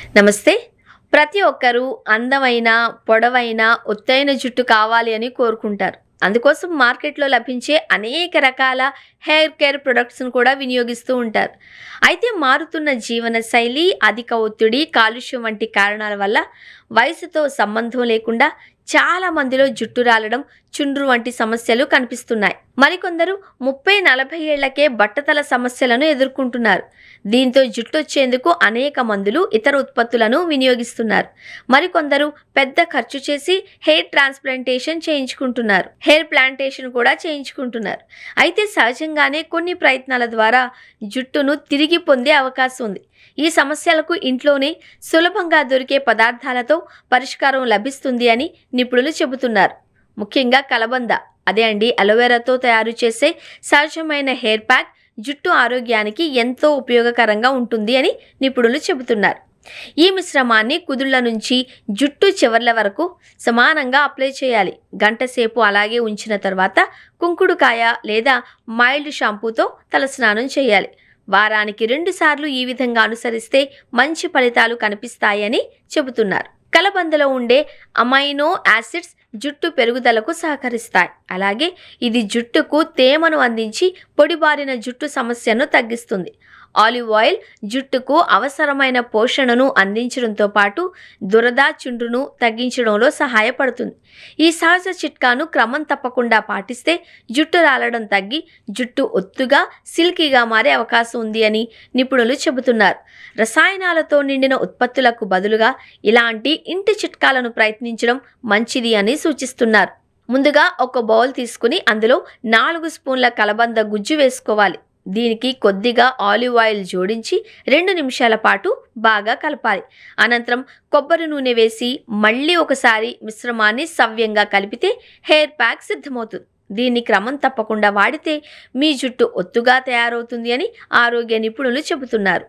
నమస్తే. ప్రతి ఒక్కరూ అందమైన, పొడవైన, ఒత్తైన జుట్టు కావాలి అని కోరుకుంటారు. అందుకోసం మార్కెట్‌లో లభించే అనేక రకాల హెయిర్ కేర్ ప్రొడక్ట్స్‌ను కూడా వినియోగిస్తూ ఉంటారు. అయితే మారుతున్న జీవనశైలి, అధిక ఒత్తిడి, కాలుష్యం వంటి కారణాల వల్ల వయసుతో సంబంధం లేకుండా చాలా మందిలో జుట్టు రాలడం, చుండ్రు వంటి సమస్యలు కనిపిస్తున్నాయి. మరికొందరు 30, 40 ఏళ్లకే బట్టతల సమస్యలను ఎదుర్కొంటున్నారు. దీంతో జుట్టొచ్చేందుకు అనేక మందులు, ఇతర ఉత్పత్తులను వినియోగిస్తున్నారు. మరికొందరు పెద్ద ఖర్చు చేసి హెయిర్ ట్రాన్స్‌ప్లాంటేషన్ చేయించుకుంటున్నారు. హెయిర్ ప్లాంటేషన్ కూడా చేయించుకుంటున్నారు. అయితే సహజంగానే కొన్ని ప్రయత్నాల ద్వారా జుట్టును తిరిగి పొందే అవకాశం ఉంది. ఈ సమస్యలకు ఇంట్లోనే సులభంగా దొరికే పదార్థాలతో పరిష్కారం లభిస్తుంది అని నిపుణులు చెబుతున్నారు. ముఖ్యంగా కలబంద, అదే అండి అలోవెరాతో తయారు చేసే సహజమైన హెయిర్ ప్యాక్ జుట్టు ఆరోగ్యానికి ఎంతో ఉపయోగకరంగా ఉంటుంది అని నిపుణులు చెబుతున్నారు. ఈ మిశ్రమాన్ని కుదుళ్ల నుంచి జుట్టు చివర్ల వరకు సమానంగా అప్లై చేయాలి. గంట సేపు అలాగే ఉంచిన తర్వాత కుంకుడుకాయ లేదా మైల్డ్ షాంపూతో తలస్నానం చేయాలి. వారానికి 2 సార్లు ఈ విధంగా అనుసరిస్తే మంచి ఫలితాలు కనిపిస్తాయని చెబుతున్నారు. కలబందలో ఉండే అమైనో యాసిడ్స్ జుట్టు పెరుగుదలకు సహకరిస్తాయి. అలాగే ఇది జుట్టుకు తేమను అందించి పొడిబారిన జుట్టు సమస్యను తగ్గిస్తుంది. ఆలివ్ ఆయిల్ జుట్టుకు అవసరమైన పోషణను అందించడంతో పాటు దురద, చుండ్రును తగ్గించడంలో సహాయపడుతుంది. ఈ సహజ చిట్కాను క్రమం తప్పకుండా పాటిస్తే జుట్టు రాలడం తగ్గి జుట్టు ఒత్తుగా, సిల్కీగా మారే అవకాశం ఉంది అని నిపుణులు చెబుతున్నారు. రసాయనాలతో నిండిన ఉత్పత్తులకు బదులుగా ఇలాంటి ఇంటి చిట్కాలను ప్రయత్నించడం మంచిది అని సూచిస్తున్నారు. ముందుగా ఒక బౌల్ తీసుకుని అందులో 4 స్పూన్ల కలబంద గుజ్జు వేసుకోవాలి. దీనికి కొద్దిగా ఆలివ్ ఆయిల్ జోడించి 2 నిమిషాల పాటు బాగా కలపాలి. అనంతరం కొబ్బరి నూనె వేసి మళ్ళీ ఒకసారి మిశ్రమాన్ని సవ్యంగా కలిపితే హెయిర్ ప్యాక్ సిద్ధమవుతుంది. దీన్ని క్రమం తప్పకుండా వాడితే మీ జుట్టు ఒత్తుగా తయారవుతుంది అని ఆరోగ్య నిపుణులు చెబుతున్నారు.